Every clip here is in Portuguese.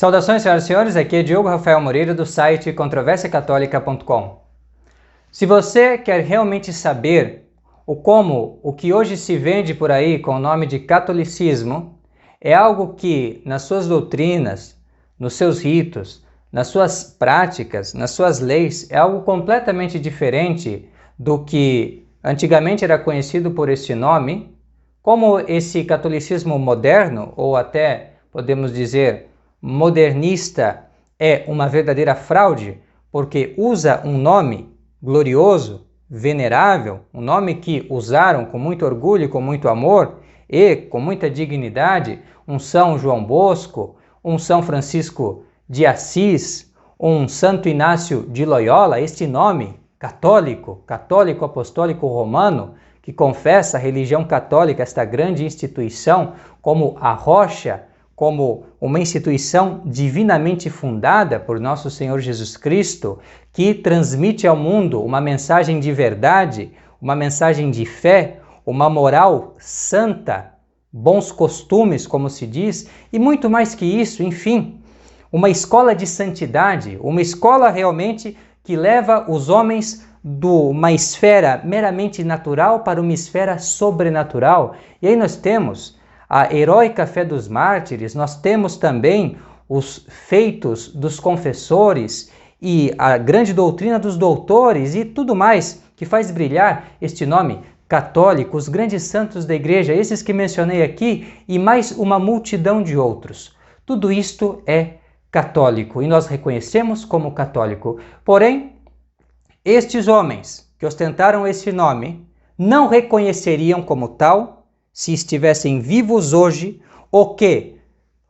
Saudações, senhoras e senhores, aqui é Diogo Rafael Moreira do site controversiacatólica.com. Se você quer realmente saber o que hoje se vende por aí com o nome de catolicismo é algo que nas suas doutrinas, nos seus ritos, nas suas práticas, nas suas leis, é algo completamente diferente do que antigamente era conhecido por este nome, como esse catolicismo moderno, ou até podemos dizer modernista, é uma verdadeira fraude, porque usa um nome glorioso, venerável, um nome que usaram com muito orgulho, com muito amor e com muita dignidade, um São João Bosco, um São Francisco de Assis, um Santo Inácio de Loyola, este nome católico, católico apostólico romano, que confessa a religião católica, esta grande instituição, como a rocha, como uma instituição divinamente fundada por nosso Senhor Jesus Cristo, que transmite ao mundo uma mensagem de verdade, uma mensagem de fé, uma moral santa, bons costumes, como se diz, e muito mais que isso, enfim, uma escola de santidade, uma escola realmente que leva os homens de uma esfera meramente natural para uma esfera sobrenatural. E aí nós temos a heróica fé dos mártires, nós temos também os feitos dos confessores e a grande doutrina dos doutores e tudo mais que faz brilhar este nome católico, os grandes santos da igreja, esses que mencionei aqui e mais uma multidão de outros. Tudo isto é católico e nós reconhecemos como católico. Porém, estes homens que ostentaram esse nome não reconheceriam como tal se estivessem vivos hoje o que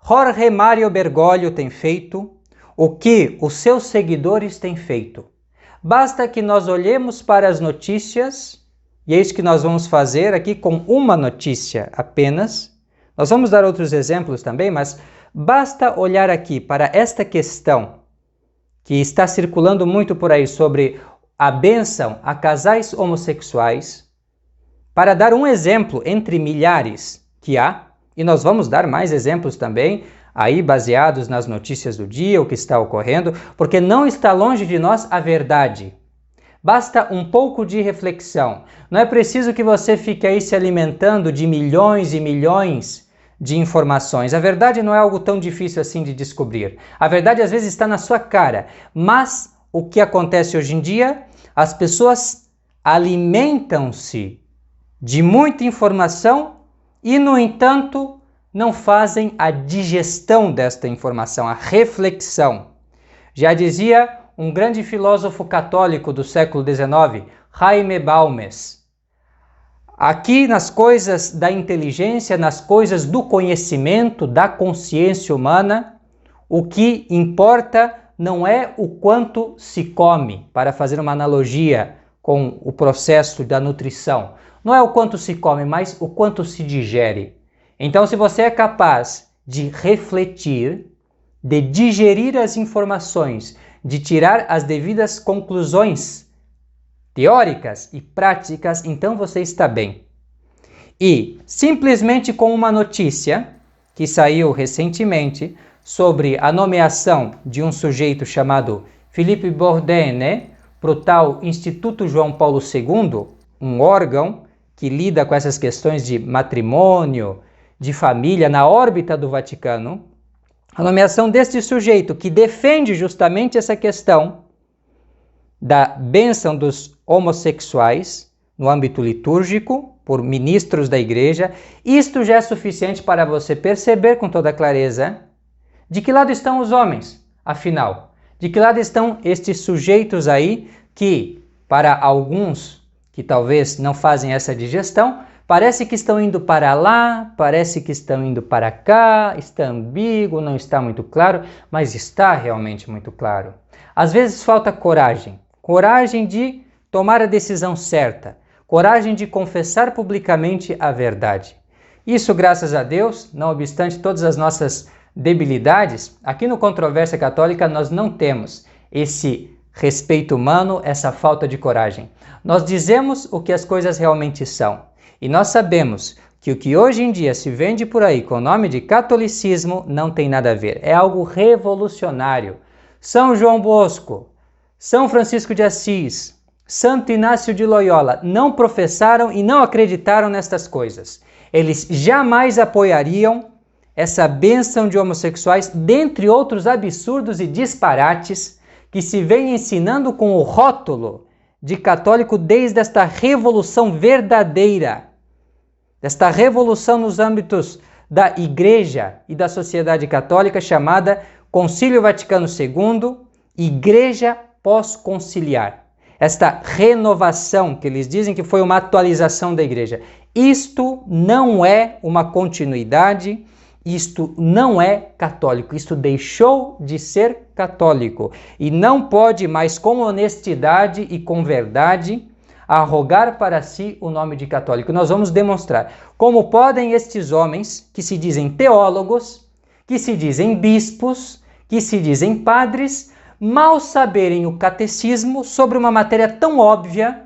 Jorge Mário Bergoglio tem feito, o que os seus seguidores têm feito. Basta que nós olhemos para as notícias, e é isso que nós vamos fazer aqui com uma notícia apenas. Nós vamos dar outros exemplos também, mas basta olhar aqui para esta questão que está circulando muito por aí sobre a bênção a casais homossexuais, para dar um exemplo entre milhares que há, e nós vamos dar mais exemplos também, aí baseados nas notícias do dia, o que está ocorrendo, porque não está longe de nós a verdade. Basta um pouco de reflexão. Não é preciso que você fique aí se alimentando de milhões e milhões de informações. A verdade não é algo tão difícil assim de descobrir. A verdade às vezes está na sua cara, mas o que acontece hoje em dia? As pessoas alimentam-se de muita informação e, no entanto, não fazem a digestão desta informação, a reflexão. Já dizia um grande filósofo católico do século XIX, Jaime Balmes, aqui nas coisas da inteligência, nas coisas do conhecimento, da consciência humana, o que importa não é o quanto se come, para fazer uma analogia com o processo da nutrição. Não é o quanto se come, mas o quanto se digere. Então, se você é capaz de refletir, de digerir as informações, de tirar as devidas conclusões teóricas e práticas, então você está bem. E simplesmente com uma notícia que saiu recentemente sobre a nomeação de um sujeito chamado Philippe Bourdin para o tal Instituto João Paulo II, um órgão que lida com essas questões de matrimônio, de família na órbita do Vaticano, a nomeação deste sujeito que defende justamente essa questão da bênção dos homossexuais no âmbito litúrgico, por ministros da igreja, isto já é suficiente para você perceber com toda clareza de que lado estão os homens, afinal. De que lado estão estes sujeitos aí que, para alguns que talvez não fazem essa digestão, parece que estão indo para lá, parece que estão indo para cá, está ambíguo, não está muito claro, mas está realmente muito claro. Às vezes falta coragem, coragem de tomar a decisão certa, coragem de confessar publicamente a verdade. Isso, graças a Deus, não obstante todas as nossas debilidades, aqui no Controvérsia Católica nós não temos esse respeito humano, essa falta de coragem. Nós dizemos o que as coisas realmente são. E nós sabemos que o que hoje em dia se vende por aí com o nome de catolicismo não tem nada a ver. É algo revolucionário. São João Bosco, São Francisco de Assis, Santo Inácio de Loyola não professaram e não acreditaram nestas coisas. Eles jamais apoiariam essa bênção de homossexuais, dentre outros absurdos e disparates que se vem ensinando com o rótulo de católico desde esta revolução verdadeira, desta revolução nos âmbitos da Igreja e da sociedade católica chamada Concílio Vaticano II, Igreja Pós-Conciliar. Esta renovação que eles dizem que foi uma atualização da Igreja. Isto não é uma continuidade, isto não é católico, isto deixou de ser católico e não pode mais com honestidade e com verdade arrogar para si o nome de católico. Nós vamos demonstrar como podem estes homens que se dizem teólogos, que se dizem bispos, que se dizem padres, mal saberem o catecismo sobre uma matéria tão óbvia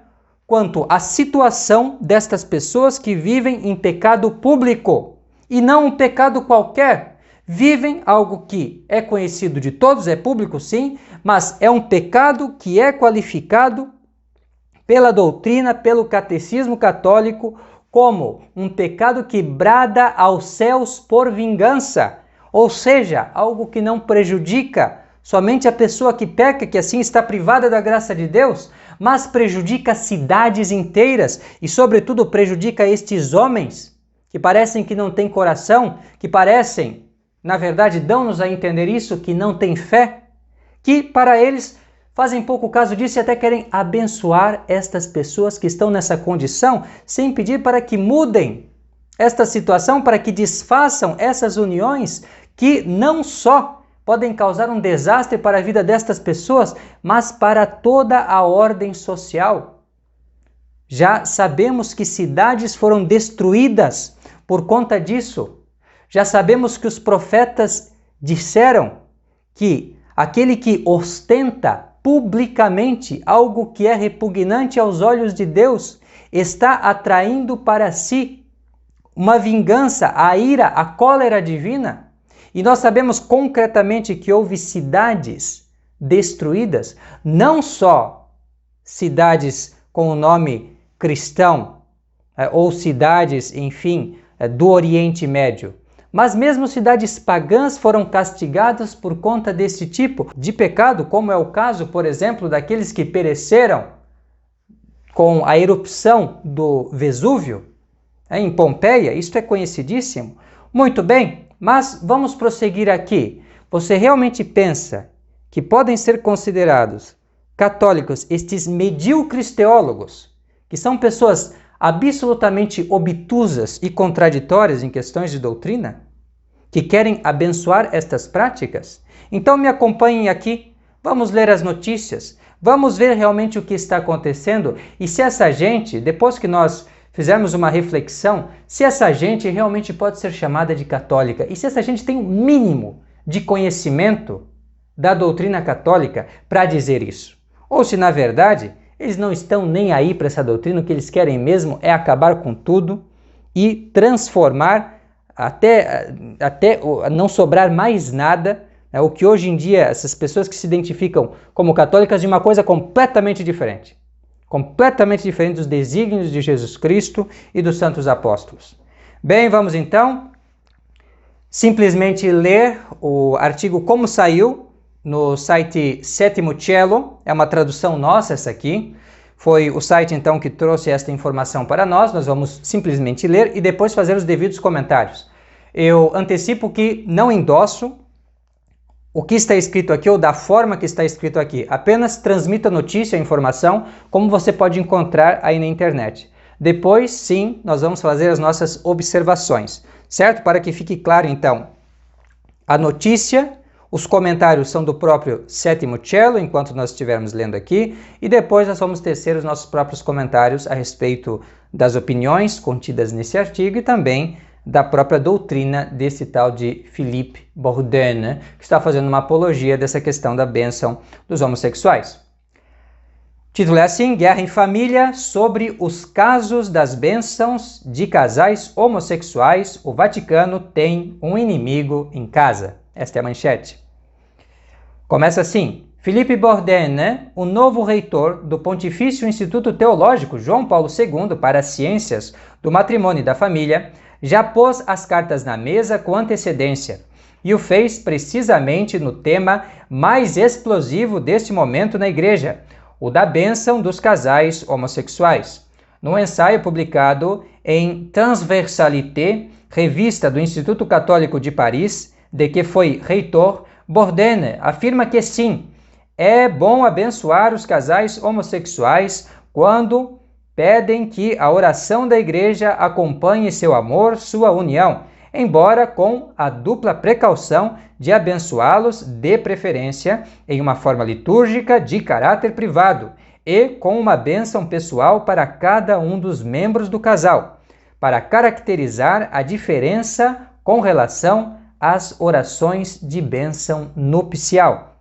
quanto a situação destas pessoas que vivem em pecado público e não um pecado qualquer. Vivem algo que é conhecido de todos, é público sim, mas é um pecado que é qualificado pela doutrina, pelo catecismo católico, como um pecado que brada aos céus por vingança, ou seja, algo que não prejudica somente a pessoa que peca, que assim está privada da graça de Deus, mas prejudica cidades inteiras e, sobretudo, prejudica estes homens que parecem que não têm coração, que parecem, na verdade, dão-nos a entender isso, que não têm fé, que para eles fazem pouco caso disso e até querem abençoar estas pessoas que estão nessa condição, sem pedir para que mudem esta situação, para que desfaçam essas uniões que não só podem causar um desastre para a vida destas pessoas, mas para toda a ordem social. Já sabemos que cidades foram destruídas por conta disso. Já sabemos que os profetas disseram que aquele que ostenta publicamente algo que é repugnante aos olhos de Deus está atraindo para si uma vingança, a ira, a cólera divina. E nós sabemos concretamente que houve cidades destruídas, não só cidades com o nome cristão, ou cidades, enfim, do Oriente Médio, mas mesmo cidades pagãs foram castigadas por conta desse tipo de pecado, como é o caso, por exemplo, daqueles que pereceram com a erupção do Vesúvio, em Pompeia. Isto é conhecidíssimo. Muito bem. Mas vamos prosseguir aqui. Você realmente pensa que podem ser considerados católicos estes medíocres teólogos, que são pessoas absolutamente obtusas e contraditórias em questões de doutrina, que querem abençoar estas práticas? Então me acompanhem aqui, vamos ler as notícias, vamos ver realmente o que está acontecendo e se essa gente, depois que nós fizermos uma reflexão, se essa gente realmente pode ser chamada de católica e se essa gente tem um mínimo de conhecimento da doutrina católica para dizer isso. Ou se, na verdade, eles não estão nem aí para essa doutrina, o que eles querem mesmo é acabar com tudo e transformar até não sobrar mais nada, né, o que hoje em dia essas pessoas que se identificam como católicas de uma coisa completamente diferente dos desígnios de Jesus Cristo e dos santos apóstolos. Bem, vamos então simplesmente ler o artigo como saiu no site Sétimo Cielo, é uma tradução nossa essa aqui, foi o site então que trouxe esta informação para nós vamos simplesmente ler e depois fazer os devidos comentários. Eu antecipo que não endosso o que está escrito aqui ou da forma que está escrito aqui. Apenas transmita a notícia, a informação, como você pode encontrar aí na internet. Depois, sim, nós vamos fazer as nossas observações, certo? Para que fique claro, então, a notícia, os comentários são do próprio Sétimo Cielo, enquanto nós estivermos lendo aqui, e depois nós vamos tecer os nossos próprios comentários a respeito das opiniões contidas nesse artigo e também da própria doutrina desse tal de Philippe Bourdin, que está fazendo uma apologia dessa questão da bênção dos homossexuais. título é assim: Guerra em Família, sobre os casos das bênçãos de casais homossexuais. O Vaticano tem um inimigo em casa. Esta é a manchete. Começa assim: Philippe Bourdin, o novo reitor do Pontifício Instituto Teológico João Paulo II para as Ciências do Matrimônio e da Família, já pôs as cartas na mesa com antecedência e o fez precisamente no tema mais explosivo deste momento na Igreja, o da bênção dos casais homossexuais. No ensaio publicado em Transversalité, revista do Instituto Católico de Paris, de que foi reitor, Bourdin afirma que sim, é bom abençoar os casais homossexuais quando pedem que a oração da Igreja acompanhe seu amor, sua união, embora com a dupla precaução de abençoá-los, de preferência, em uma forma litúrgica de caráter privado e com uma bênção pessoal para cada um dos membros do casal, para caracterizar a diferença com relação às orações de bênção nupcial.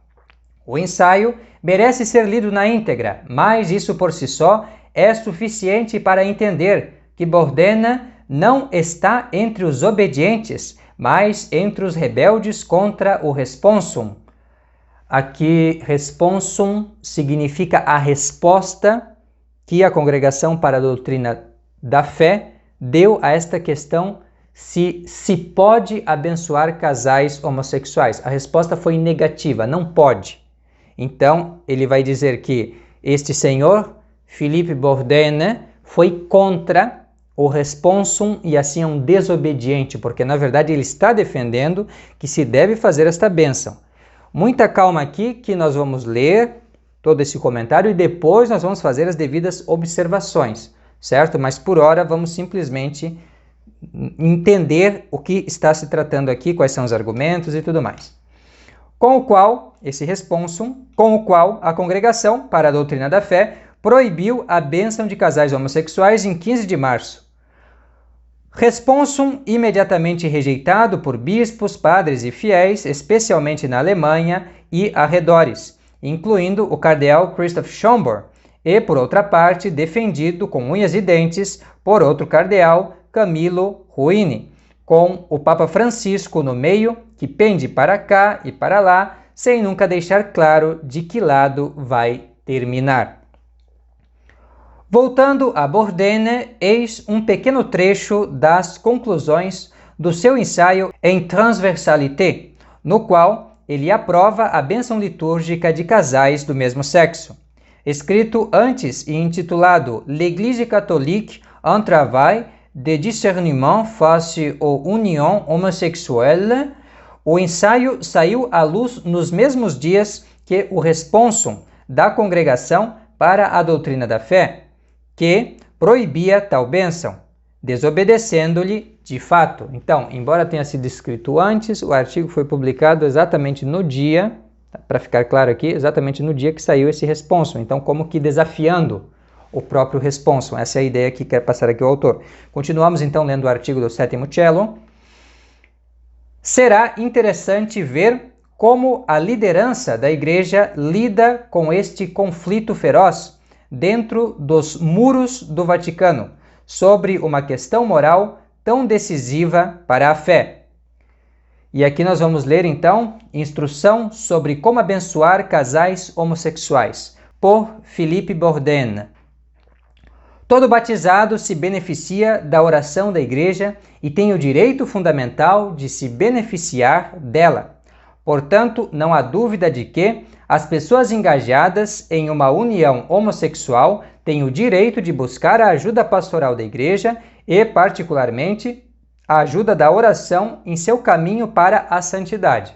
O ensaio merece ser lido na íntegra, mas isso por si só é suficiente para entender que Bourdin não está entre os obedientes, mas entre os rebeldes contra o responsum. Aqui, responsum significa a resposta que a Congregação para a Doutrina da Fé deu a esta questão se pode abençoar casais homossexuais. A resposta foi negativa, não pode. Então, ele vai dizer que este senhor, Philippe Bourdin, foi contra o responsum e assim é um desobediente, porque na verdade ele está defendendo que se deve fazer esta bênção. Muita calma aqui que nós vamos ler todo esse comentário e depois nós vamos fazer as devidas observações, certo? Mas por hora vamos simplesmente entender o que está se tratando aqui, quais são os argumentos e tudo mais. Com o qual, esse responsum, com o qual a Congregação para a Doutrina da Fé proibiu a bênção de casais homossexuais em 15 de março. Responsum imediatamente rejeitado por bispos, padres e fiéis, especialmente na Alemanha e arredores, incluindo o cardeal Christoph Schomburg, e, por outra parte, defendido com unhas e dentes por outro cardeal, Camilo Ruini, com o Papa Francisco no meio, que pende para cá e para lá, sem nunca deixar claro de que lado vai terminar. Voltando a Bourdin, eis um pequeno trecho das conclusões do seu ensaio em Transversalité, no qual ele aprova a bênção litúrgica de casais do mesmo sexo. Escrito antes e intitulado L'Église catholique, un travail de discernement face aux unions homosexuelles, o ensaio saiu à luz nos mesmos dias que o responsum da Congregação para a Doutrina da Fé, que proibia tal bênção, desobedecendo-lhe de fato. Então, embora tenha sido escrito antes, o artigo foi publicado exatamente no dia, para ficar claro aqui, exatamente no dia que saiu esse responsum. Então, como que desafiando o próprio responsum. Essa é a ideia que quer passar aqui o autor. Continuamos então lendo o artigo do sétimo cello. Será interessante ver como a liderança da Igreja lida com este conflito feroz dentro dos muros do Vaticano, sobre uma questão moral tão decisiva para a fé. E aqui nós vamos ler então Instrução sobre como abençoar casais homossexuais, por Philippe Bourdin. Todo batizado se beneficia da oração da Igreja e tem o direito fundamental de se beneficiar dela. Portanto, não há dúvida de que as pessoas engajadas em uma união homossexual têm o direito de buscar a ajuda pastoral da Igreja e, particularmente, a ajuda da oração em seu caminho para a santidade.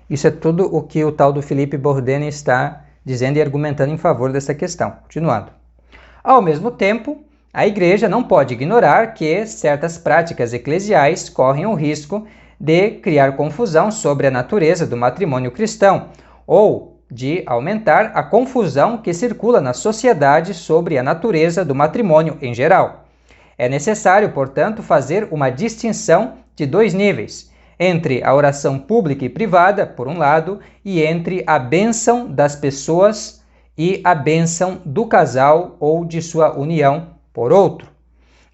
Isso é tudo o que o tal do Philippe Bourdin está dizendo e argumentando em favor dessa questão. Continuando. Ao mesmo tempo, a Igreja não pode ignorar que certas práticas eclesiais correm o risco de criar confusão sobre a natureza do matrimônio cristão ou de aumentar a confusão que circula na sociedade sobre a natureza do matrimônio em geral. É necessário, portanto, fazer uma distinção de dois níveis, entre a oração pública e privada, por um lado, e entre a bênção das pessoas e a bênção do casal ou de sua união por outro.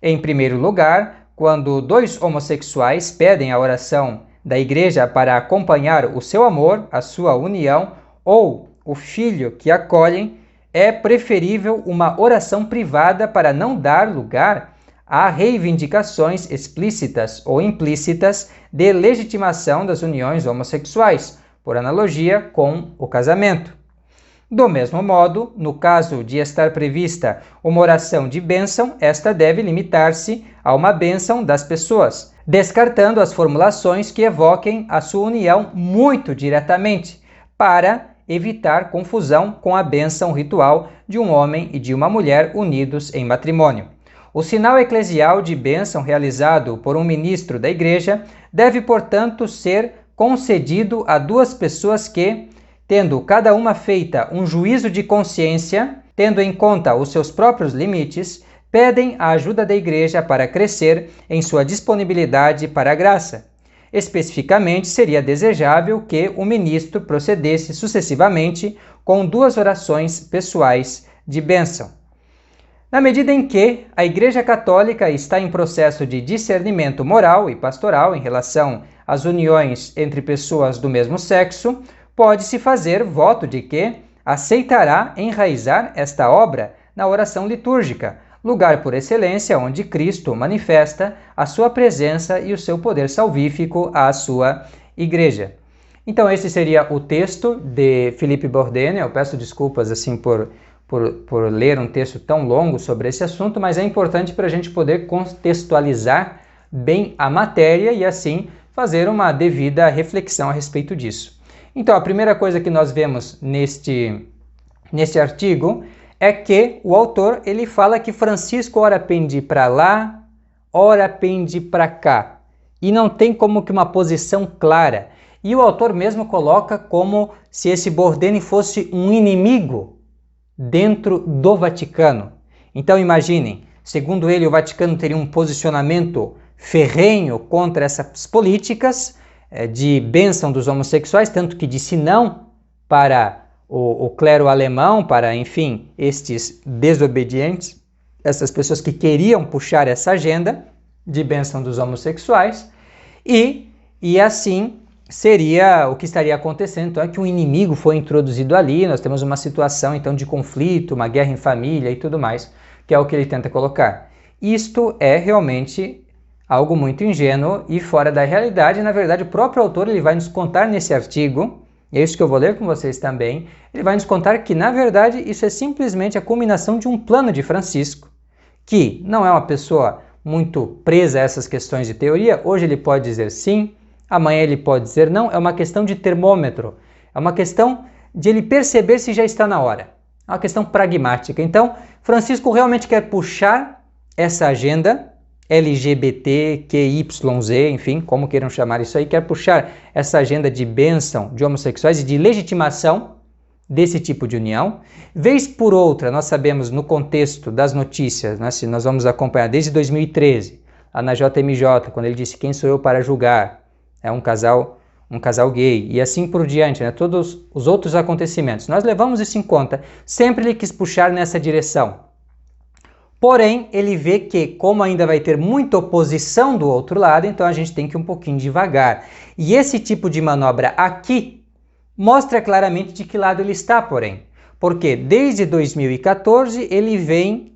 Em primeiro lugar, quando dois homossexuais pedem a oração da igreja para acompanhar o seu amor, a sua união ou o filho que acolhem, é preferível uma oração privada para não dar lugar a reivindicações explícitas ou implícitas de legitimação das uniões homossexuais, por analogia com o casamento. Do mesmo modo, no caso de estar prevista uma oração de bênção, esta deve limitar-se a uma bênção das pessoas, descartando as formulações que evoquem a sua união muito diretamente, para evitar confusão com a bênção ritual de um homem e de uma mulher unidos em matrimônio. O sinal eclesial de bênção realizado por um ministro da igreja deve, portanto, ser concedido a duas pessoas que, tendo cada uma feita um juízo de consciência, tendo em conta os seus próprios limites, pedem a ajuda da igreja para crescer em sua disponibilidade para a graça. Especificamente, seria desejável que o ministro procedesse sucessivamente com duas orações pessoais de bênção. Na medida em que a Igreja Católica está em processo de discernimento moral e pastoral em relação às uniões entre pessoas do mesmo sexo, pode-se fazer voto de que aceitará enraizar esta obra na oração litúrgica, lugar por excelência onde Cristo manifesta a sua presença e o seu poder salvífico à sua igreja. Então esse seria o texto de Philippe Bourdin. Eu peço desculpas assim por ler um texto tão longo sobre esse assunto, mas é importante para a gente poder contextualizar bem a matéria e assim fazer uma devida reflexão a respeito disso. Então, a primeira coisa que nós vemos neste artigo é que o autor ele fala que Francisco ora pende para lá, ora pende para cá, e não tem como que uma posição clara. E o autor mesmo coloca como se esse Bourdin fosse um inimigo dentro do Vaticano. Então imaginem, segundo ele, o Vaticano teria um posicionamento ferrenho contra essas políticas de bênção dos homossexuais, tanto que disse não para o clero alemão, para, enfim, estes desobedientes, essas pessoas que queriam puxar essa agenda de bênção dos homossexuais, e assim seria o que estaria acontecendo. Então é que um inimigo foi introduzido ali, nós temos uma situação então de conflito, uma guerra em família e tudo mais, que é o que ele tenta colocar. Isto é realmente algo muito ingênuo e fora da realidade. Na verdade, o próprio autor ele vai nos contar nesse artigo, e é isso que eu vou ler com vocês também, ele vai nos contar que, na verdade, isso é simplesmente a culminação de um plano de Francisco, que não é uma pessoa muito presa a essas questões de teoria. Hoje ele pode dizer sim, amanhã ele pode dizer não, é uma questão de termômetro, é uma questão de ele perceber se já está na hora, é uma questão pragmática. Então, Francisco realmente quer puxar essa agenda LGBTQYZ, enfim, como queiram chamar isso aí, quer puxar essa agenda de bênção de homossexuais e de legitimação desse tipo de união. Vez por outra, nós sabemos no contexto das notícias, né, se nós vamos acompanhar desde 2013, lá na JMJ, quando ele disse quem sou eu para julgar, é um casal gay, e assim por diante, né, todos os outros acontecimentos. Nós levamos isso em conta, sempre ele quis puxar nessa direção. Porém, ele vê que, como ainda vai ter muita oposição do outro lado, então a gente tem que ir um pouquinho devagar. E esse tipo de manobra aqui mostra claramente de que lado ele está, porém. Porque desde 2014 ele vem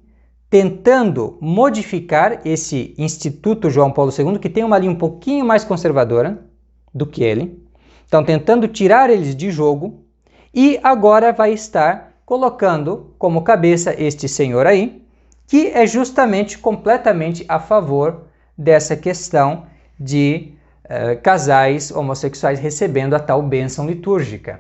tentando modificar esse Instituto João Paulo II, que tem uma linha um pouquinho mais conservadora do que ele. Então, tentando tirar eles de jogo, e agora vai estar colocando como cabeça este senhor aí, que é justamente completamente a favor dessa questão de casais homossexuais recebendo a tal bênção litúrgica.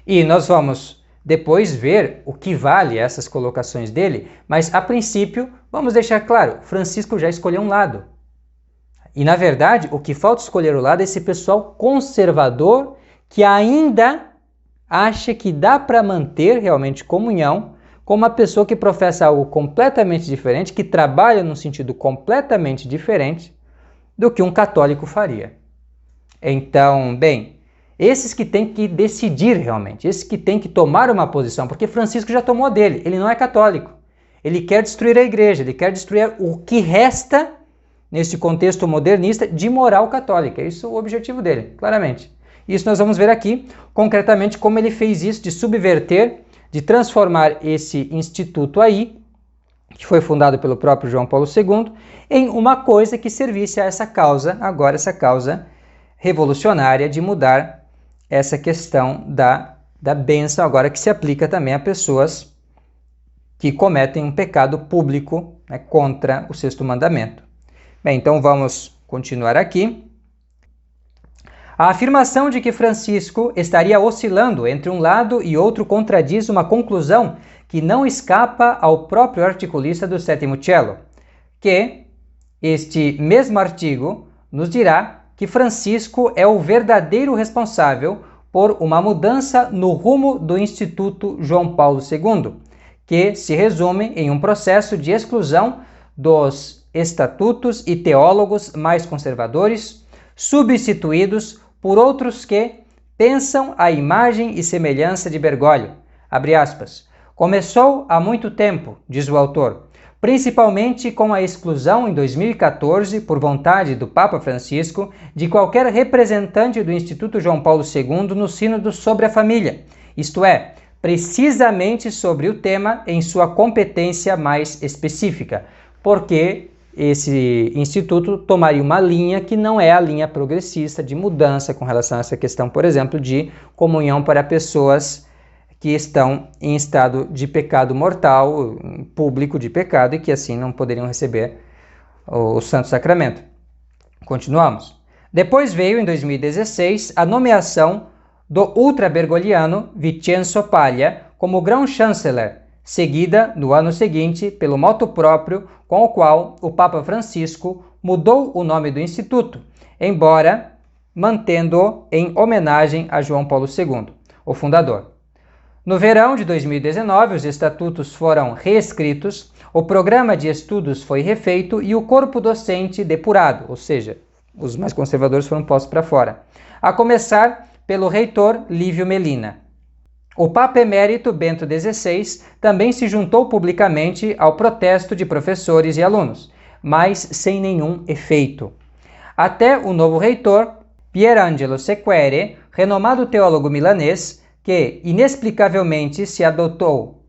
E nós vamos depois ver o que vale essas colocações dele, mas a princípio vamos deixar claro, Francisco já escolheu um lado. E na verdade o que falta escolher o lado é esse pessoal conservador que ainda acha que dá para manter realmente comunhão com uma pessoa que professa algo completamente diferente, que trabalha num sentido completamente diferente do que um católico faria. Então, bem, Esses que têm que decidir realmente, esses que têm que tomar uma posição, porque Francisco já tomou dele, ele não é católico. Ele quer destruir a igreja, ele quer destruir o que resta, neste contexto modernista, de moral católica. Isso é o objetivo dele, claramente. Isso nós vamos ver aqui, concretamente, como ele fez isso, de subverter, de transformar esse instituto aí, que foi fundado pelo próprio João Paulo II, em uma coisa que servisse a essa causa, agora essa causa revolucionária de mudar essa questão da bênção, agora que se aplica também a pessoas que cometem um pecado público, né, contra o sexto mandamento. Bem, então vamos continuar aqui. A afirmação de que Francisco estaria oscilando entre um lado e outro contradiz uma conclusão que não escapa ao próprio articulista do sétimo Cielo, que este mesmo artigo nos dirá que Francisco é o verdadeiro responsável por uma mudança no rumo do Instituto João Paulo II, que se resume em um processo de exclusão dos estatutos e teólogos mais conservadores, substituídos por outros que pensam à imagem e semelhança de Bergoglio. Abre aspas. Começou há muito tempo, diz o autor, principalmente com a exclusão em 2014, por vontade do Papa Francisco, de qualquer representante do Instituto João Paulo II no Sínodo sobre a família, isto é, precisamente sobre o tema em sua competência mais específica, porque esse instituto tomaria uma linha que não é a linha progressista de mudança com relação a essa questão, por exemplo, de comunhão para pessoas que estão em estado de pecado mortal, público de pecado, e que assim não poderiam receber o Santo Sacramento. Continuamos. Depois veio, em 2016, a nomeação do ultra-bergoliano Vincenzo Paglia como grão-chanceler, seguida, no ano seguinte, pelo motu próprio com o qual o Papa Francisco mudou o nome do Instituto, embora mantendo-o em homenagem a João Paulo II, o fundador. No verão de 2019, os estatutos foram reescritos, o programa de estudos foi refeito e o corpo docente depurado, ou seja, os mais conservadores foram postos para fora, a começar pelo reitor Lívio Melina. O Papa Emérito Bento XVI também se juntou publicamente ao protesto de professores e alunos, mas sem nenhum efeito. Até o novo reitor, Pierangelo Sequere, renomado teólogo milanês, que inexplicavelmente se adaptou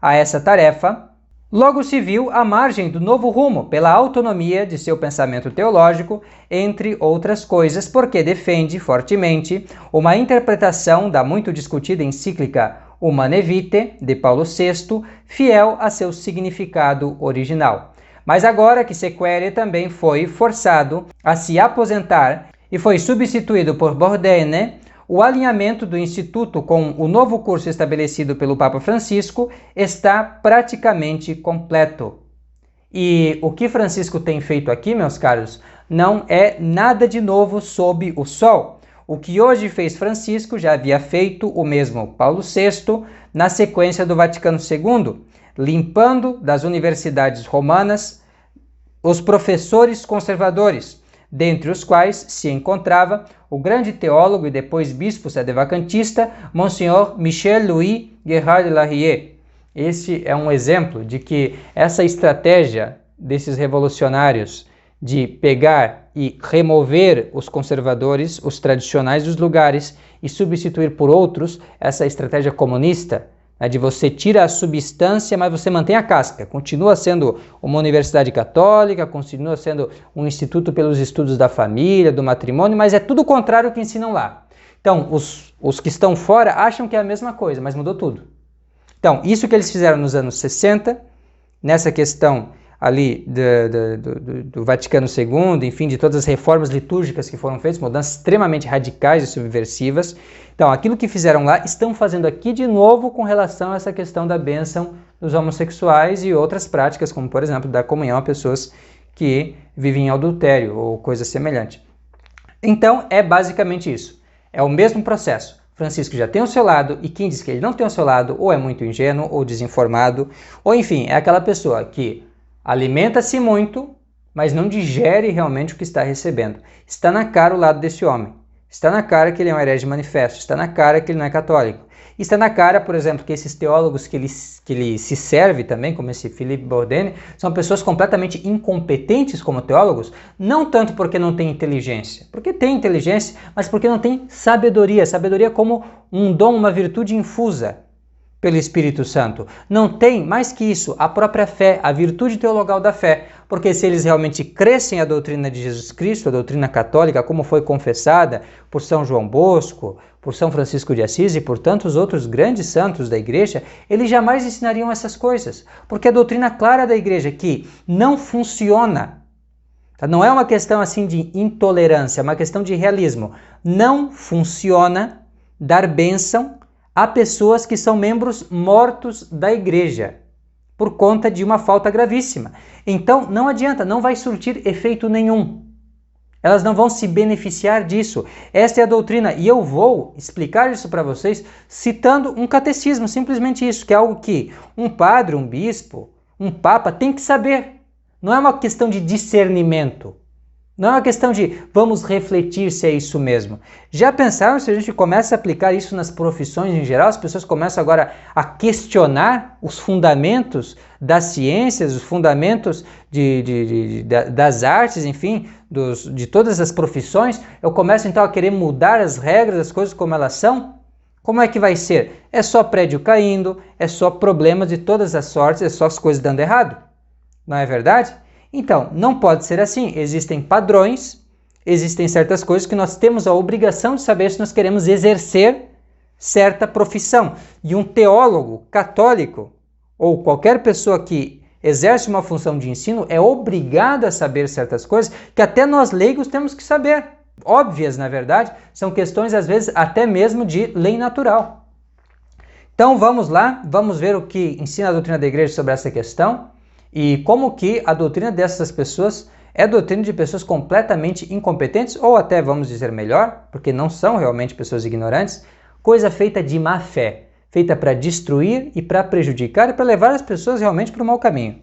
a essa tarefa, logo se viu à margem do novo rumo pela autonomia de seu pensamento teológico, entre outras coisas, porque defende fortemente uma interpretação da muito discutida encíclica Humanae Vitae, de Paulo VI, fiel a seu significado original. Mas agora que Sequere também foi forçado a se aposentar e foi substituído por Bordene, o alinhamento do Instituto com o novo curso estabelecido pelo Papa Francisco está praticamente completo. E o que Francisco tem feito aqui, meus caros, não é nada de novo sob o sol. O que hoje fez Francisco já havia feito o mesmo Paulo VI na sequência do Vaticano II, limpando das universidades romanas os professores conservadores, dentre os quais se encontrava o grande teólogo e depois bispo sedevacantista, Monsignor Michel-Louis Gerard de Larrier. Este é um exemplo de que essa estratégia desses revolucionários de pegar e remover os conservadores, os tradicionais dos lugares e substituir por outros, essa estratégia comunista, né, de você tira a substância, mas você mantém a casca. Continua sendo uma universidade católica, continua sendo um instituto pelos estudos da família, do matrimônio, mas é tudo o contrário que ensinam lá. Então, os que estão fora acham que é a mesma coisa, mas mudou tudo. Então, isso que eles fizeram nos anos 60, nessa questão ali do Vaticano II, enfim, de todas as reformas litúrgicas que foram feitas, mudanças extremamente radicais e subversivas. Então, aquilo que fizeram lá, estão fazendo aqui de novo com relação a essa questão da bênção dos homossexuais e outras práticas, como, por exemplo, da comunhão a pessoas que vivem em adultério ou coisa semelhante. Então, é basicamente isso. É o mesmo processo. Francisco já tem o seu lado, e quem diz que ele não tem o seu lado, ou é muito ingênuo, ou desinformado, ou enfim, é aquela pessoa que alimenta-se muito, mas não digere realmente o que está recebendo. Está na cara o lado desse homem. Está na cara que ele é um herege manifesto, está na cara que ele não é católico. Está na cara, por exemplo, que esses teólogos que ele se serve também, como esse Philippe Bourdais, são pessoas completamente incompetentes como teólogos, não tanto porque não têm inteligência, porque tem inteligência, mas porque não tem sabedoria, sabedoria como um dom, uma virtude infusa pelo Espírito Santo. Não tem, mais que isso, a própria fé, a virtude teologal da fé, porque se eles realmente crescem a doutrina de Jesus Cristo, a doutrina católica, como foi confessada por São João Bosco, por São Francisco de Assis e por tantos outros grandes santos da igreja, eles jamais ensinariam essas coisas, porque a doutrina clara da igreja que não funciona, tá? Não é uma questão assim de intolerância, é uma questão de realismo. Não funciona dar bênção a pessoas que são membros mortos da igreja, por conta de uma falta gravíssima. Então, não adianta, não vai surtir efeito nenhum. Elas não vão se beneficiar disso. Esta é a doutrina, e eu vou explicar isso para vocês citando um catecismo, simplesmente isso, que é algo que um padre, um bispo, um papa tem que saber. Não é uma questão de discernimento. Não é uma questão de vamos refletir se é isso mesmo. Já pensaram se a gente começa a aplicar isso nas profissões em geral? As pessoas começam agora a questionar os fundamentos das ciências, os fundamentos das artes, enfim, de todas as profissões. Eu começo então a querer mudar as regras, as coisas como elas são. Como é que vai ser? É só prédio caindo, é só problemas de todas as sortes, é só as coisas dando errado. Não é verdade? Então, não pode ser assim. Existem padrões, existem certas coisas que nós temos a obrigação de saber se nós queremos exercer certa profissão. E um teólogo católico, ou qualquer pessoa que exerce uma função de ensino, é obrigado a saber certas coisas que até nós leigos temos que saber. Óbvias, na verdade, são questões, às vezes, até mesmo de lei natural. Então, vamos lá, vamos ver o que ensina a doutrina da igreja sobre essa questão. E como que a doutrina dessas pessoas é doutrina de pessoas completamente incompetentes, ou até, vamos dizer melhor, porque não são realmente pessoas ignorantes, coisa feita de má fé, feita para destruir e para prejudicar e para levar as pessoas realmente para o mau caminho.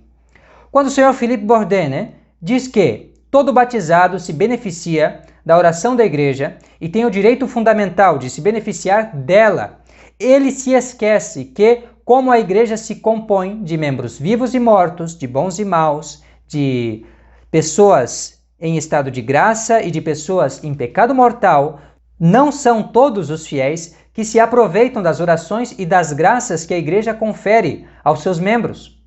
Quando o senhor Philippe Bourdais, diz que todo batizado se beneficia da oração da igreja e tem o direito fundamental de se beneficiar dela, ele se esquece que como a igreja se compõe de membros vivos e mortos, de bons e maus, de pessoas em estado de graça e de pessoas em pecado mortal, não são todos os fiéis que se aproveitam das orações e das graças que a igreja confere aos seus membros.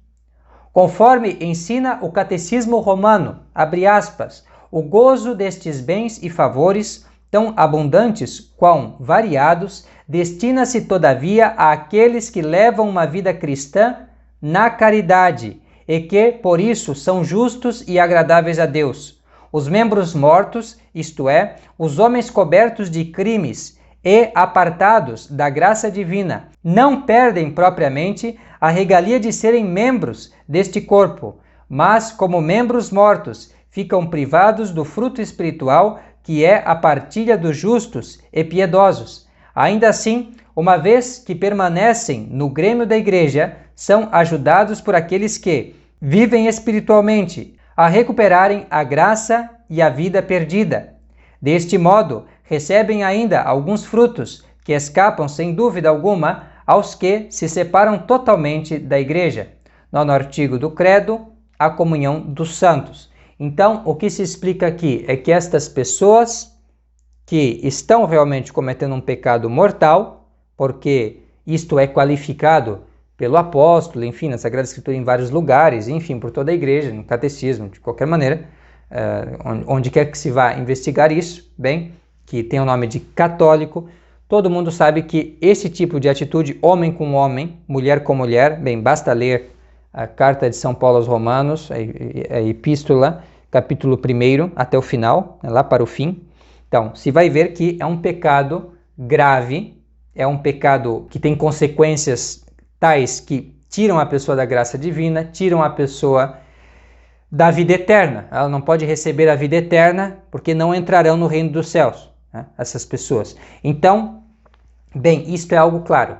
Conforme ensina o Catecismo Romano, abre aspas, o gozo destes bens e favores, tão abundantes quão variados, destina-se, todavia, àqueles que levam uma vida cristã na caridade e que, por isso, são justos e agradáveis a Deus. Os membros mortos, isto é, os homens cobertos de crimes e apartados da graça divina, não perdem propriamente a regalia de serem membros deste corpo, mas, como membros mortos, ficam privados do fruto espiritual que é a partilha dos justos e piedosos. Ainda assim, uma vez que permanecem no grêmio da igreja, são ajudados por aqueles que vivem espiritualmente a recuperarem a graça e a vida perdida. Deste modo, recebem ainda alguns frutos que escapam, sem dúvida alguma, aos que se separam totalmente da igreja. No artigo do Credo, a comunhão dos santos. Então, o que se explica aqui é que estas pessoas que estão realmente cometendo um pecado mortal, porque isto é qualificado pelo apóstolo, enfim, na Sagrada Escritura em vários lugares, enfim, por toda a igreja, no catecismo, de qualquer maneira, onde quer que se vá investigar isso, bem, que tem o nome de católico, todo mundo sabe que esse tipo de atitude, homem com homem, mulher com mulher, bem, basta ler a carta de São Paulo aos Romanos, a epístola, capítulo 1 até o final, lá para o fim. Então, se vai ver que é um pecado grave, é um pecado que tem consequências tais que tiram a pessoa da graça divina, tiram a pessoa da vida eterna. Ela não pode receber a vida eterna porque não entrarão no reino dos céus, né, essas pessoas. Então, bem, isto é algo claro.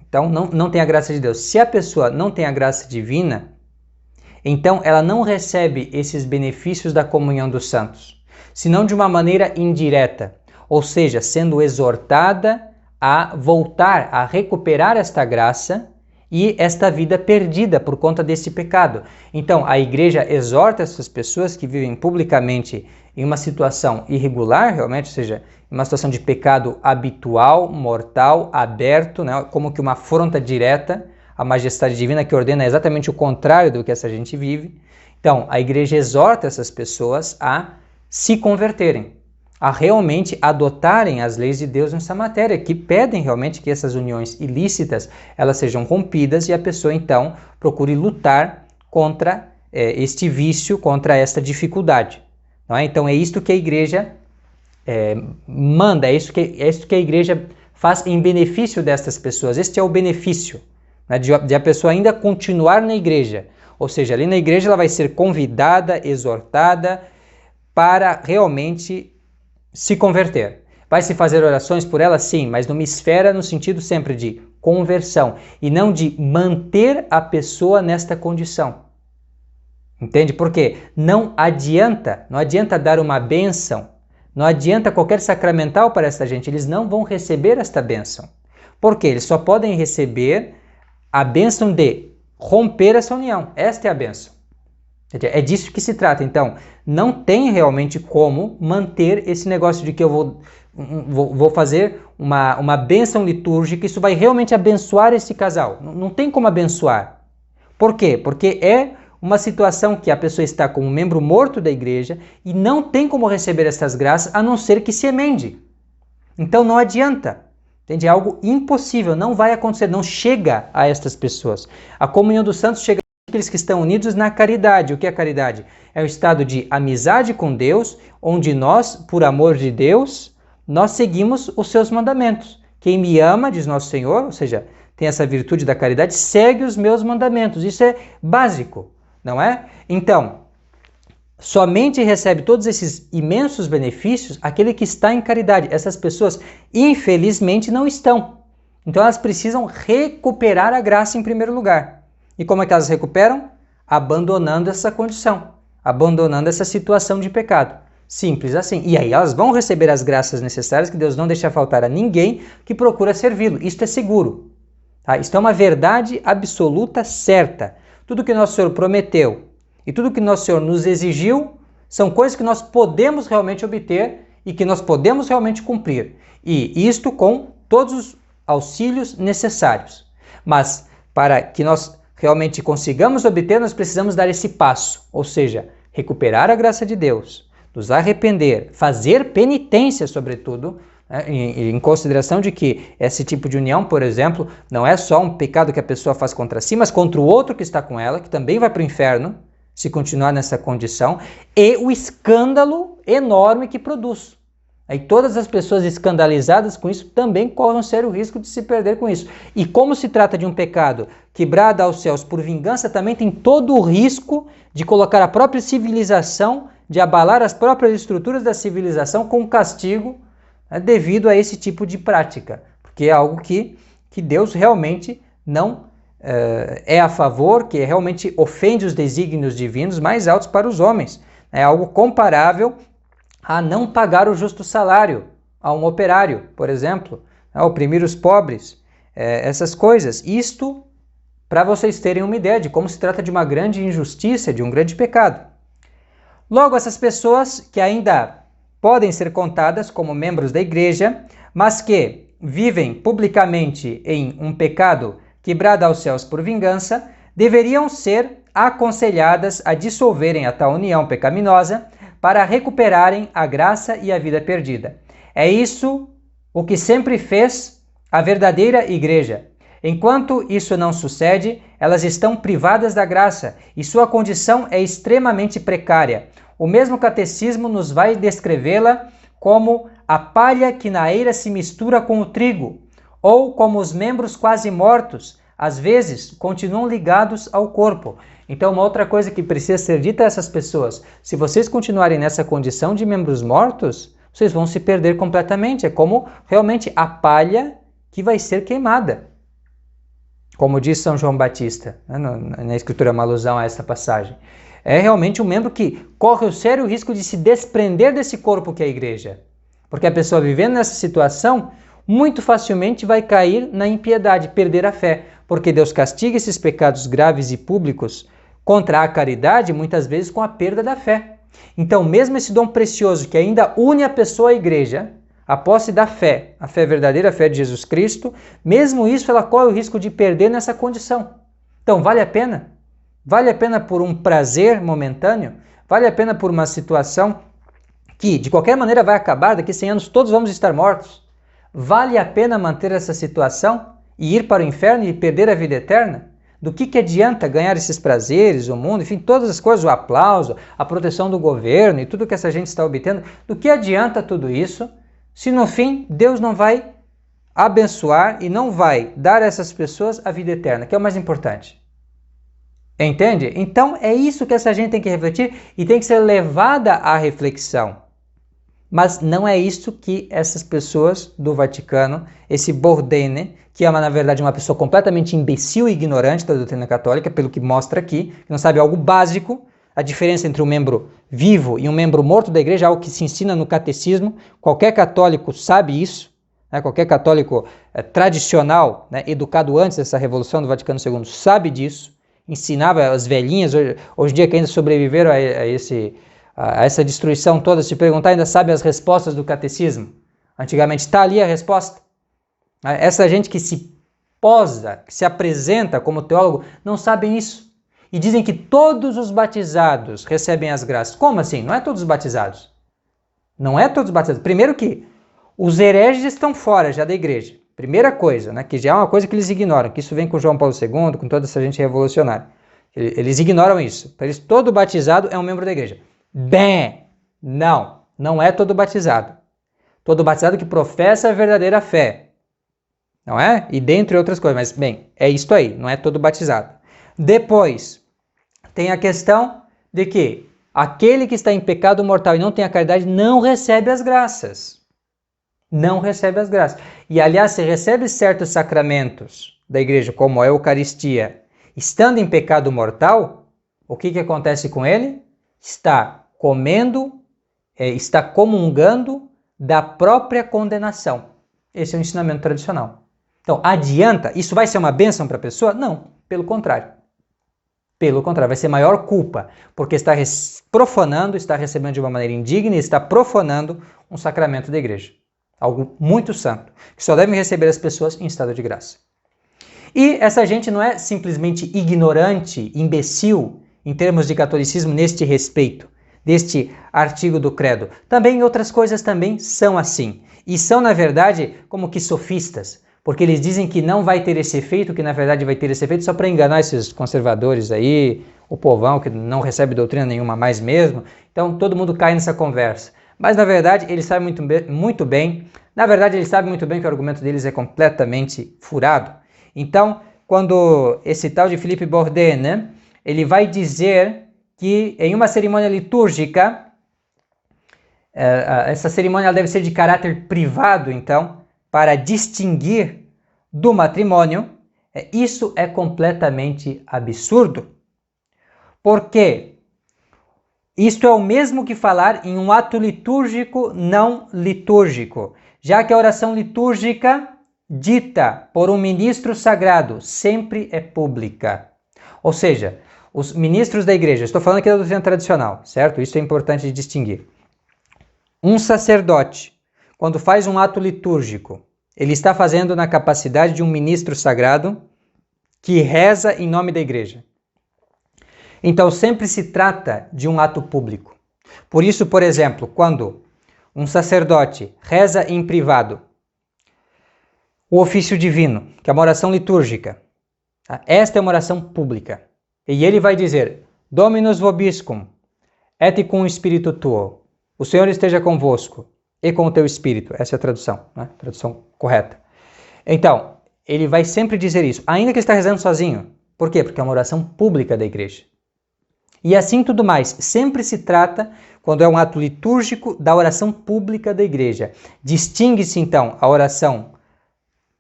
Então, não tem a graça de Deus. Se a pessoa não tem a graça divina, então ela não recebe esses benefícios da comunhão dos santos, senão de uma maneira indireta. ou seja, sendo exortada a voltar, a recuperar esta graça e esta vida perdida por conta desse pecado. Então, a igreja exorta essas pessoas que vivem publicamente em uma situação irregular, realmente, ou seja, em uma situação de pecado habitual, mortal, aberto, né, como que uma afronta direta à majestade divina, que ordena exatamente o contrário do que essa gente vive. Então, a igreja exorta essas pessoas a se converterem, a realmente adotarem as leis de Deus nessa matéria, que pedem realmente que essas uniões ilícitas elas sejam rompidas e a pessoa então procure lutar contra este vício, contra esta dificuldade. Não é? Então é isto que a igreja manda, é isso que a igreja faz em benefício destas pessoas. Este é o benefício, né, de a pessoa ainda continuar na igreja, ou seja, ali na igreja ela vai ser convidada, exortada para realmente se converter. Vai se fazer orações por ela? Sim, mas numa esfera no sentido sempre de conversão e não de manter a pessoa nesta condição. Entende? Porque não adianta dar uma bênção, não adianta qualquer sacramental para esta gente, eles não vão receber esta bênção. Por quê? Eles só podem receber a bênção de romper essa união. Esta é a bênção. É disso que se trata. Então, não tem realmente como manter esse negócio de que eu vou fazer uma bênção litúrgica, isso vai realmente abençoar esse casal. Não tem como abençoar. Por quê? Porque é uma situação que a pessoa está como membro morto da igreja e não tem como receber estas graças a não ser que se emende. Então não adianta. Entende? É algo impossível, não vai acontecer, não chega a estas pessoas. A comunhão dos santos chega aqueles que estão unidos na caridade. O que é caridade? É o estado de amizade com Deus, onde nós, por amor de Deus, nós seguimos os seus mandamentos. Quem me ama, diz nosso Senhor, ou seja, tem essa virtude da caridade, segue os meus mandamentos. Isso é básico, não é? Então, somente recebe todos esses imensos benefícios aquele que está em caridade. Essas pessoas, infelizmente, não estão. Então, elas precisam recuperar a graça em primeiro lugar. E como é que elas recuperam? Abandonando essa condição, abandonando essa situação de pecado. Simples assim. E aí elas vão receber as graças necessárias que Deus não deixa faltar a ninguém que procura servi-lo. Isto é seguro. Tá? Isto é uma verdade absoluta, certa. Tudo que Nosso Senhor prometeu e tudo que Nosso Senhor nos exigiu são coisas que nós podemos realmente obter e que nós podemos realmente cumprir. E isto com todos os auxílios necessários. Mas para que nós realmente consigamos obter, nós precisamos dar esse passo, ou seja, recuperar a graça de Deus, nos arrepender, fazer penitência, sobretudo, né, em consideração de que esse tipo de união, por exemplo, não é só um pecado que a pessoa faz contra si, mas contra o outro que está com ela, que também vai para o inferno, se continuar nessa condição, e o escândalo enorme que produz. Aí todas as pessoas escandalizadas com isso também correm um sério risco de se perder com isso. E como se trata de um pecado que brada aos céus por vingança, também tem todo o risco de colocar a própria civilização, de abalar as próprias estruturas da civilização com castigo, né, devido a esse tipo de prática. Porque é algo que Deus realmente não é a favor, que realmente ofende os desígnios divinos mais altos para os homens. É algo comparável a não pagar o justo salário a um operário, por exemplo, a oprimir os pobres, essas coisas. Isto para vocês terem uma ideia de como se trata de uma grande injustiça, de um grande pecado. Logo, essas pessoas que ainda podem ser contadas como membros da igreja, mas que vivem publicamente em um pecado que brada aos céus por vingança, deveriam ser aconselhadas a dissolverem a tal união pecaminosa para recuperarem a graça e a vida perdida. É isso o que sempre fez a verdadeira igreja. Enquanto isso não sucede, elas estão privadas da graça e sua condição é extremamente precária. O mesmo catecismo nos vai descrevê-la como a palha que na eira se mistura com o trigo, ou como os membros quase mortos, às vezes continuam ligados ao corpo. Então, uma outra coisa que precisa ser dita a essas pessoas: se vocês continuarem nessa condição de membros mortos, vocês vão se perder completamente. É como realmente a palha que vai ser queimada. Como diz São João Batista, né, na Escritura, uma alusão a essa passagem. É realmente um membro que corre o sério risco de se desprender desse corpo que é a igreja. Porque a pessoa vivendo nessa situação, muito facilmente vai cair na impiedade, perder a fé, porque Deus castiga esses pecados graves e públicos contra a caridade, muitas vezes com a perda da fé. Então, mesmo esse dom precioso que ainda une a pessoa à igreja, a posse da fé, a fé verdadeira, a fé de Jesus Cristo, mesmo isso ela corre o risco de perder nessa condição. Então, vale a pena? Vale a pena por um prazer momentâneo? Vale a pena por uma situação que, de qualquer maneira, vai acabar, daqui a 100 anos todos vamos estar mortos? Vale a pena manter essa situação e ir para o inferno e perder a vida eterna? Do que adianta ganhar esses prazeres, o mundo, enfim, todas as coisas, o aplauso, a proteção do governo e tudo que essa gente está obtendo? Do que adianta tudo isso se no fim Deus não vai abençoar e não vai dar a essas pessoas a vida eterna, que é o mais importante? Entende? Então é isso que essa gente tem que refletir e tem que ser levada à reflexão. Mas não é isso que essas pessoas do Vaticano, esse Bordene, que é na verdade uma pessoa completamente imbecil e ignorante da doutrina católica, pelo que mostra aqui, que não sabe algo básico, a diferença entre um membro vivo e um membro morto da igreja, algo que se ensina no catecismo, qualquer católico sabe isso, né? Qualquer católico tradicional, né, educado antes dessa revolução do Vaticano II, sabe disso, ensinava as velhinhas, hoje em dia que ainda sobreviveram a essa destruição toda, se perguntar, ainda sabe as respostas do catecismo. Antigamente está ali a resposta. Essa gente que se posa, que se apresenta como teólogo, não sabem isso. E dizem que todos os batizados recebem as graças. Como assim? Não é todos os batizados. Não é todos os batizados. Primeiro que os hereges estão fora já da igreja. Primeira coisa, né, que já é uma coisa que eles ignoram, que isso vem com João Paulo II, com toda essa gente revolucionária. Eles ignoram isso. Para eles, todo batizado é um membro da igreja. Bem, não é todo batizado. Todo batizado que professa a verdadeira fé. Não é? E dentre outras coisas, mas bem, é isto aí, não é todo batizado. Depois, tem a questão de que aquele que está em pecado mortal e não tem a caridade não recebe as graças. Não recebe as graças. E aliás, se recebe certos sacramentos da igreja, como a Eucaristia, estando em pecado mortal, o que acontece com ele? Está comendo, está comungando da própria condenação. Esse é o ensinamento tradicional. Então, adianta? Isso vai ser uma bênção para a pessoa? Não, pelo contrário. Pelo contrário, vai ser maior culpa, porque está profanando, está recebendo de uma maneira indigna e está profanando um sacramento da igreja. Algo muito santo, que só devem receber as pessoas em estado de graça. E essa gente não é simplesmente ignorante, imbecil, em termos de catolicismo, neste respeito, deste artigo do credo. Também outras coisas também são assim. E são, na verdade, como que sofistas, porque eles dizem que não vai ter esse efeito, que na verdade vai ter esse efeito só para enganar esses conservadores aí, o povão que não recebe doutrina nenhuma mais mesmo. Então todo mundo cai nessa conversa. Mas na verdade eles sabem muito bem, que o argumento deles é completamente furado. Então, quando esse tal de Philippe Bourdais, né, ele vai dizer que em uma cerimônia litúrgica, essa cerimônia deve ser de caráter privado, então, para distinguir do matrimônio, isso é completamente absurdo. Por quê? Isto é o mesmo que falar em um ato litúrgico não litúrgico, já que a oração litúrgica dita por um ministro sagrado sempre é pública. Ou seja, os ministros da igreja, estou falando aqui da doutrina tradicional, certo? Isso é importante de distinguir. Um sacerdote, quando faz um ato litúrgico, ele está fazendo na capacidade de um ministro sagrado que reza em nome da igreja. Então sempre se trata de um ato público. Por isso, por exemplo, quando um sacerdote reza em privado o ofício divino, que é uma oração litúrgica, esta é uma oração pública. E ele vai dizer, Dominus vobiscum, et cum spiritu tuo. O Senhor esteja convosco e com o teu espírito. Essa é a tradução, né? Tradução correta. Então, ele vai sempre dizer isso, ainda que ele está rezando sozinho. Por quê? Porque é uma oração pública da igreja. E assim tudo mais, sempre se trata, quando é um ato litúrgico, da oração pública da igreja. Distingue-se então a oração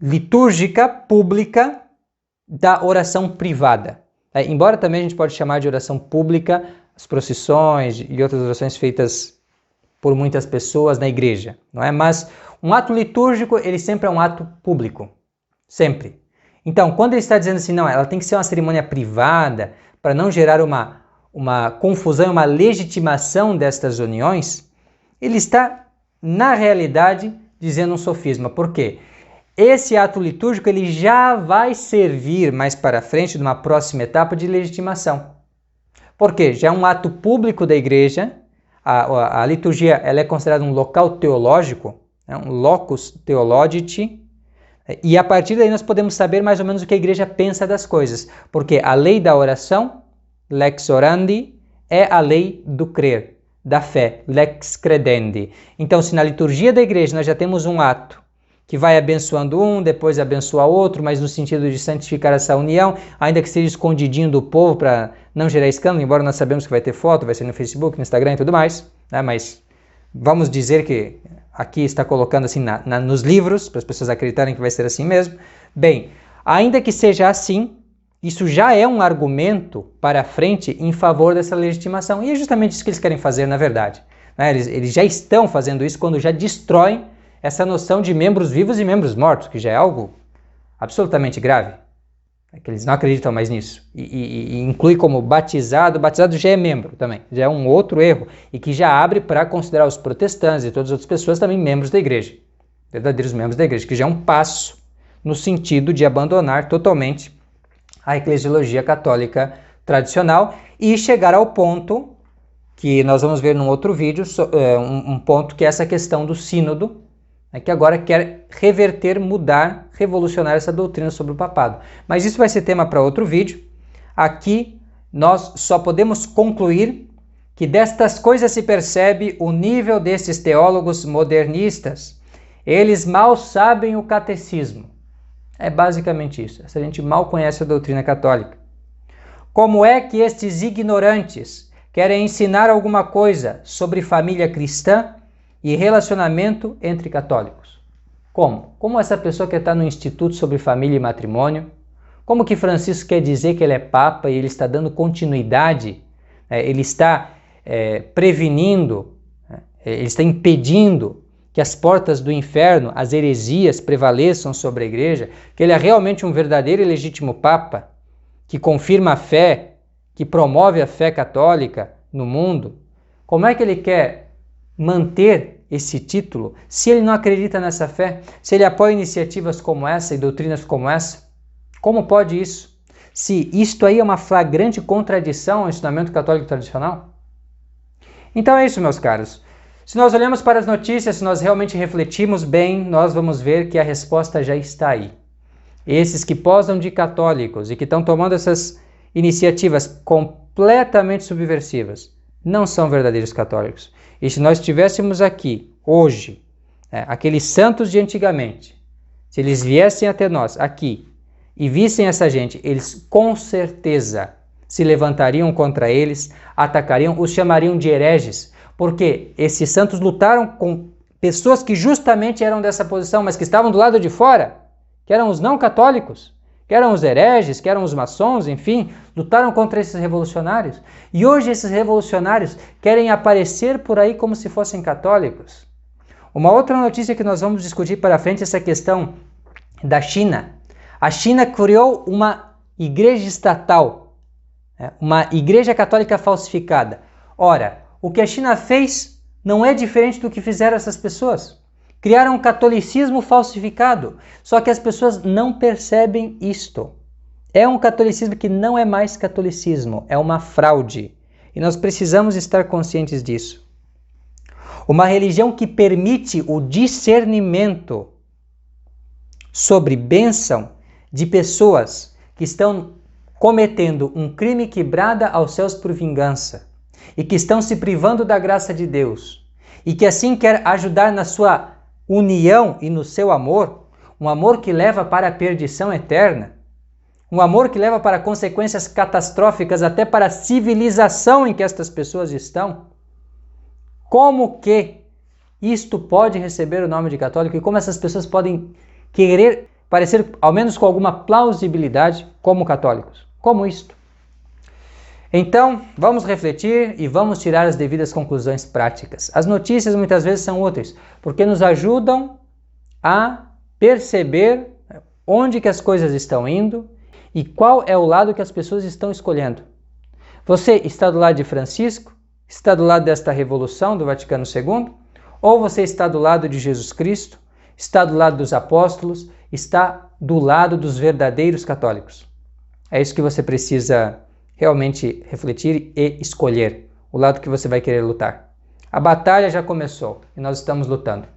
litúrgica pública da oração privada. Embora também a gente pode chamar de oração pública as procissões e outras orações feitas por muitas pessoas na igreja, não é? Mas um ato litúrgico, ele sempre é um ato público, sempre. Então, quando ele está dizendo assim, não, ela tem que ser uma cerimônia privada, para não gerar uma confusão, uma legitimação destas uniões, ele está, na realidade, dizendo um sofisma. Por quê? Esse ato litúrgico ele já vai servir mais para frente, numa próxima etapa de legitimação. Por quê? Já é um ato público da igreja, a liturgia ela é considerada um local teológico, né, um locus theologiti, e a partir daí nós podemos saber mais ou menos o que a igreja pensa das coisas, porque a lei da oração, lex orandi, é a lei do crer, da fé, lex credendi. Então, se na liturgia da igreja nós já temos um ato que vai abençoando um, depois abençoa outro, mas no sentido de santificar essa união, ainda que seja escondidinho do povo para não gerar escândalo, embora nós sabemos que vai ter foto, vai ser no Facebook, no Instagram e tudo mais, né? Mas vamos dizer que aqui está colocando assim nos livros, para as pessoas acreditarem que vai ser assim mesmo. Bem, ainda que seja assim, isso já é um argumento para frente em favor dessa legitimação. E é justamente isso que eles querem fazer, na verdade. Né? Eles já estão fazendo isso quando já destroem essa noção de membros vivos e membros mortos, que já é algo absolutamente grave. É que eles não acreditam mais nisso. E inclui como batizado já é membro também, já é um outro erro, e que já abre para considerar os protestantes e todas as outras pessoas também membros da igreja, verdadeiros membros da igreja, que já é um passo no sentido de abandonar totalmente a eclesiologia católica tradicional e chegar ao ponto que nós vamos ver num outro vídeo, um ponto que é essa questão do sínodo, que agora quer reverter, mudar, revolucionar essa doutrina sobre o papado. Mas isso vai ser tema para outro vídeo. Aqui nós só podemos concluir que destas coisas se percebe o nível desses teólogos modernistas. Eles mal sabem o catecismo. É basicamente isso. Essa gente mal conhece a doutrina católica. Como é que estes ignorantes querem ensinar alguma coisa sobre família cristã e relacionamento entre católicos? Como? Como essa pessoa que está no Instituto sobre Família e Matrimônio? Como que Francisco quer dizer que ele é Papa e ele está dando continuidade? Ele está prevenindo, ele está impedindo que as portas do inferno, as heresias prevaleçam sobre a igreja, que ele é realmente um verdadeiro e legítimo Papa, que confirma a fé, que promove a fé católica no mundo. Como é que ele quer manter esse título se ele não acredita nessa fé? Se ele apoia iniciativas como essa e doutrinas como essa? Como pode isso? Se isto aí é uma flagrante contradição ao ensinamento católico tradicional? Então é isso, meus caros. Se nós olhamos para as notícias, se nós realmente refletimos bem, nós vamos ver que a resposta já está aí. Esses que posam de católicos e que estão tomando essas iniciativas completamente subversivas não são verdadeiros católicos. E se nós estivéssemos aqui, hoje, aqueles santos de antigamente, se eles viessem até nós, aqui, e vissem essa gente, eles com certeza se levantariam contra eles, atacariam, os chamariam de hereges, porque esses santos lutaram com pessoas que justamente eram dessa posição, mas que estavam do lado de fora, que eram os não católicos, que eram os hereges, que eram os maçons, enfim, lutaram contra esses revolucionários. E hoje esses revolucionários querem aparecer por aí como se fossem católicos. Uma outra notícia que nós vamos discutir para frente é essa questão da China. A China criou uma igreja estatal, uma igreja católica falsificada. Ora, o que a China fez não é diferente do que fizeram essas pessoas. Criaram um catolicismo falsificado, só que as pessoas não percebem isto. É um catolicismo que não é mais catolicismo, é uma fraude. E nós precisamos estar conscientes disso. Uma religião que permite o discernimento sobre bênção de pessoas que estão cometendo um crime que brada aos céus por vingança e que estão se privando da graça de Deus e que assim quer ajudar na sua união e no seu amor, um amor que leva para a perdição eterna, um amor que leva para consequências catastróficas até para a civilização em que estas pessoas estão. Como que isto pode receber o nome de católico e como essas pessoas podem querer parecer, ao menos com alguma plausibilidade, como católicos? Como isto? Então, vamos refletir e vamos tirar as devidas conclusões práticas. As notícias muitas vezes são úteis, porque nos ajudam a perceber onde que as coisas estão indo e qual é o lado que as pessoas estão escolhendo. Você está do lado de Francisco? Está do lado desta revolução do Vaticano II? Ou você está do lado de Jesus Cristo? Está do lado dos apóstolos? Está do lado dos verdadeiros católicos? É isso que você precisa realmente refletir e escolher, o lado que você vai querer lutar. A batalha já começou e nós estamos lutando.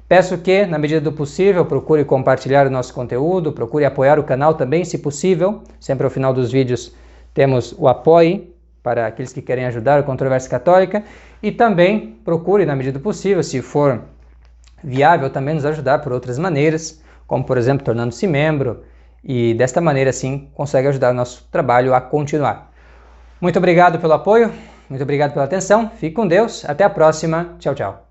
Peço que, na medida do possível, procure compartilhar o nosso conteúdo, procure apoiar o canal também, se possível. Sempre ao final dos vídeos temos o apoio para aqueles que querem ajudar a Controvérsia Católica. E também procure, na medida do possível, se for viável, também nos ajudar por outras maneiras, como, por exemplo, tornando-se membro. E desta maneira, assim, consegue ajudar o nosso trabalho a continuar. Muito obrigado pelo apoio, muito obrigado pela atenção. Fique com Deus. Até a próxima. Tchau, tchau.